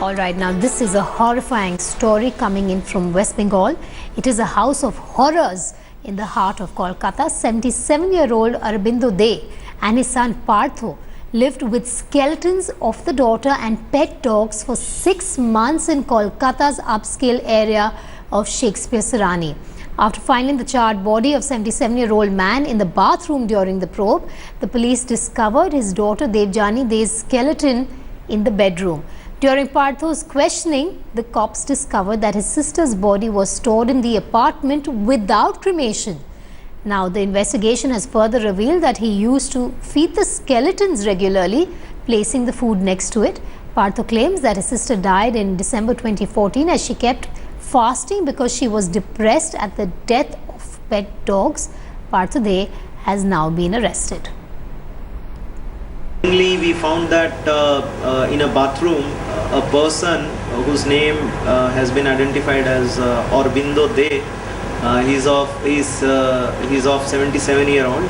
All right, now this is a horrifying story coming in from West Bengal. It is a house of horrors in the heart of Kolkata. 77-year-old Aurobindo De and his son Partho lived with skeletons of the daughter and pet dogs for 6 months in Kolkata's upscale area of Shakespeare Sarani. After finding the charred body of 77-year-old man in the bathroom during the probe, the police discovered his daughter Devjani De's skeleton in the bedroom. During Partho's questioning, the cops discovered that his sister's body was stored in the apartment without cremation. Now, the investigation has further revealed that he used to feed the skeletons regularly, placing the food next to it. Partho claims that his sister died in December 2014 as she kept fasting because she was depressed at the death of pet dogs. Partho De has now been arrested. We found that in a bathroom, a person whose name has been identified as Aurobindo De, he's of 77-year-old.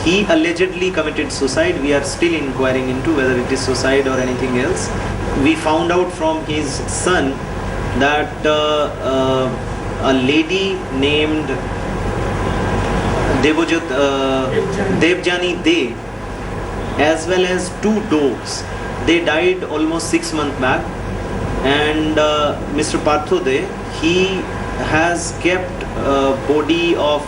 He allegedly committed suicide. We are still inquiring into whether it is suicide or anything else. We found out from his son that a lady named Devjani De, as well as 2 dogs, they died almost 6 months back, and Mr. Partho De, he has kept body of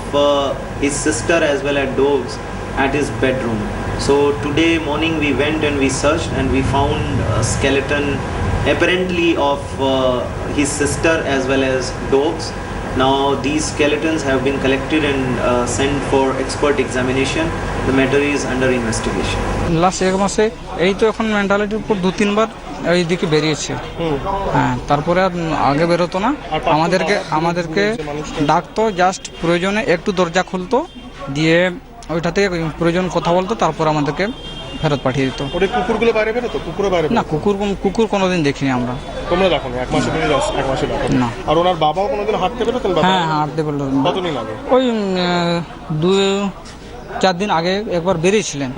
his sister as well as dogs at his bedroom. So today morning we went and we searched and we found a skeleton apparently of his sister as well as dogs. Now these skeletons have been collected and sent for expert examination. The matter is under investigation. Last এক মাসে এই তো এখন মেন্টালিটির উপর 2-3 বার এইদিকে বেরিয়েছে। হ্যাঁ, তারপরে আর আগে বেরোতো না। আমাদেরকে ডাকতো, জাস্ট প্রয়োজনে একটু দরজা খুলতো, দিয়ে ওইটাতে প্রয়োজন কথা বলতো, তারপর আমাদেরকে ফেরত পাঠিয়ে দিত। ওই কুকুরগুলো বাইরে বেরোতো? কুকুরও বাইরে না, কুকুর কোনোদিন দেখিনি আমরা। তোমরা দেখো না? এক মাসে দেখো না। আর ওনার বাবাও কোনোদিন হাঁটতে বেরোতেন? হ্যাঁ, হাঁটতে বেরোতেন। কতদিন আগে? ওই 2-4 দিন আগে একবার বেরিয়েছিলেন,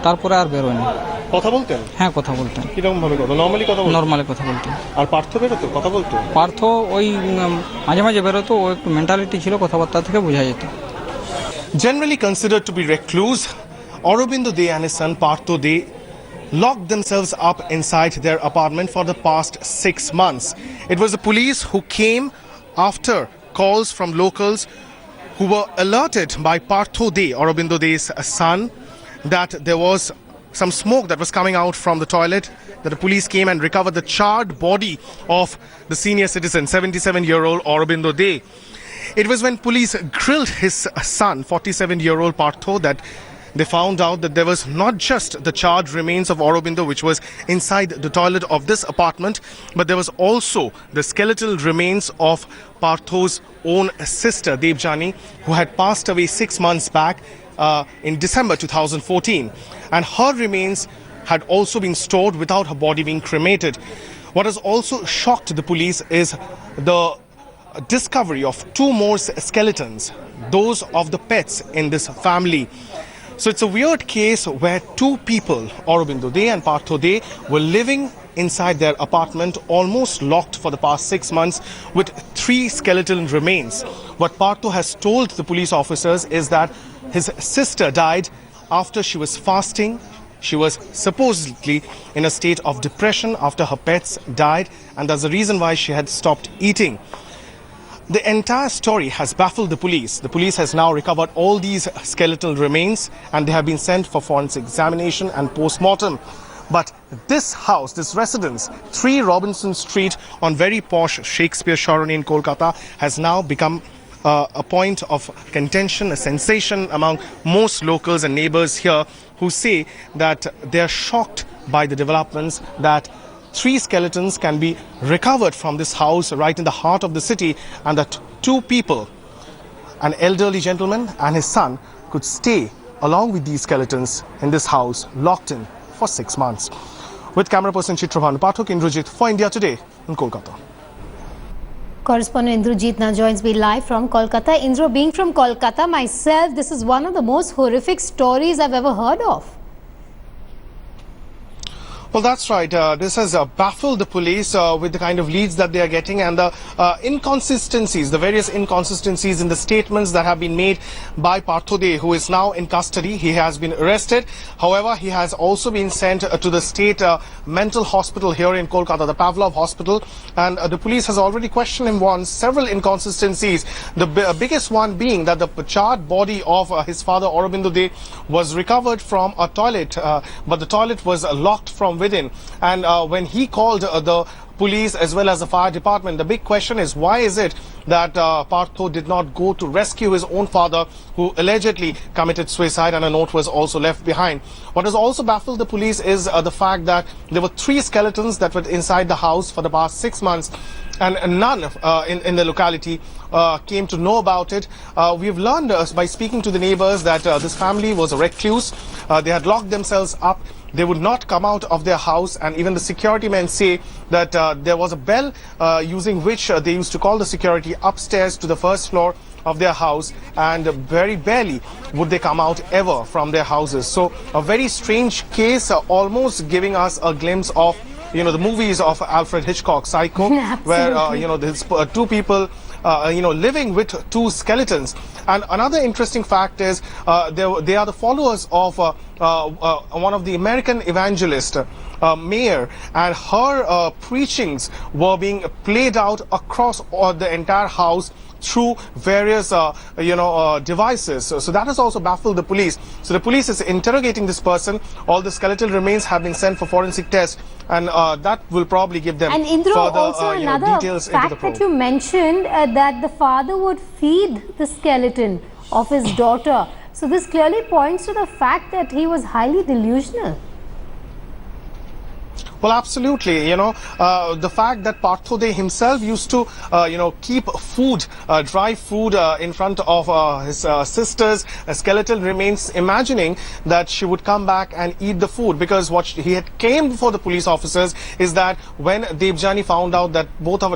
তারপরে আর বেরোয়নি। কথা বলতেন? হ্যাঁ, কথা বলতেন। কিরকম ভাবে কথা? নরমালি কথা বলতেন? নরমালি কথা বলতেন। আর পার্থ বেরোতো? কথা বলতো? পার্থ ওই মাঝে মাঝে বেরোতো, ও একটু মেন্টালিটি ছিল, কথাবার্তা থেকে বোঝা যেত। Generally considered to be recluse, Aurobindo De and his son Partho De locked themselves up inside their apartment for the past 6 months. It was the police who came after calls from locals who were alerted by Partho De, Aurobindo De's son, that there was some smoke that was coming out from the toilet, that the police came and recovered the charred body of the senior citizen, 77-year-old Aurobindo De. It was when police grilled his son, 47-year-old Partho, that they found out that there was not just the charred remains of Aurobindo which was inside the toilet of this apartment, but there was also the skeletal remains of Partho's own sister, Devjani, who had passed away 6 months back in December 2014. And her remains had also been stored without her body being cremated. What has also shocked the police is the discovery of 2 more skeletons, those of the pets in this family. So it's a weird case where 2 people, Aurobindo De and Partho De, were living inside their apartment, almost locked for the past 6 months, with 3 skeleton remains. What Partho has told the police officers is that his sister died after she was fasting. She was supposedly in a state of depression after her pets died, and that's the reason why she had stopped eating. The entire story has baffled the police. The police has now recovered all these skeletal remains and they have been sent for forensic examination and post-mortem. But this house, this residence, 3 Robinson Street on very posh Shakespeare Sarani in Kolkata, has now become a point of contention, a sensation among most locals and neighbors here, who say that they are shocked by the developments that 3 skeletons can be recovered from this house right in the heart of the city, and that 2 people, an elderly gentleman and his son, could stay along with these skeletons in this house, locked in for 6 months. With camera person Chitravan Pathak, Indrajit for India Today in Kolkata. Correspondent Indrajit now joins me live from Kolkata. Indra, being from Kolkata myself, this is one of the most horrific stories I've ever heard of. Well, that's right. This has baffled the police with the kind of leads that they are getting and the inconsistencies, the various inconsistencies in the statements that have been made by Partho De, who is now in custody. He has been arrested. However, he has also been sent to the state mental hospital here in Kolkata, the Pavlov Hospital. And the police has already questioned him on several inconsistencies. The biggest one being that the charred body of his father, Aurobindo De, was recovered from a toilet, but the toilet was locked from within. And when he called the police as well as the fire department, the big question is, why is it that Partho did not go to rescue his own father, who allegedly committed suicide, and a note was also left behind. What has also baffled the police is the fact that there were 3 skeletons that were inside the house for the past 6 months, and none in the locality came to know about it. We've learned by speaking to the neighbors that this family was a recluse. They had locked themselves up. They would not come out of their house, and even the security men say that there was a bell using which they used to call the security upstairs to the first floor of their house, and very barely would they come out ever from their houses. So a very strange case, almost giving us a glimpse of, you know, the movies of Alfred Hitchcock, Psycho, where, you know, there's 2 people living with 2 skeletons. And another interesting fact is they are the followers of one of the American evangelist, Mayer, and her preachings were being played out across the entire house through various devices. So that has also baffled the police. So the police is interrogating this person. All the skeletal remains have been sent for forensic tests, and that will probably give them and Indra, further also another details into the fact probe. that you mentioned, that the father would feed the skeleton of his daughter. So this clearly points to the fact that he was highly delusional. Well, absolutely. The fact that Partho De himself used to, keep food, dry food in front of his sister's skeletal remains, imagining that she would come back and eat the food. Because what he had came before the police officers is that when Devjani found out that both of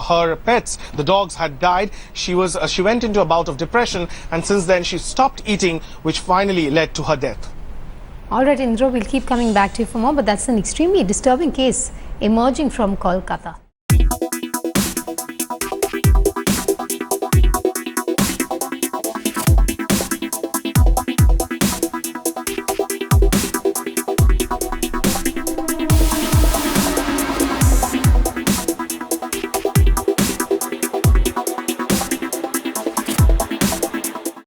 her pets, the dogs, had died, she went into a bout of depression, and since then she stopped eating, which finally led to her death. All right, Indra, we'll keep coming back to you for more, but that's an extremely disturbing case emerging from Kolkata.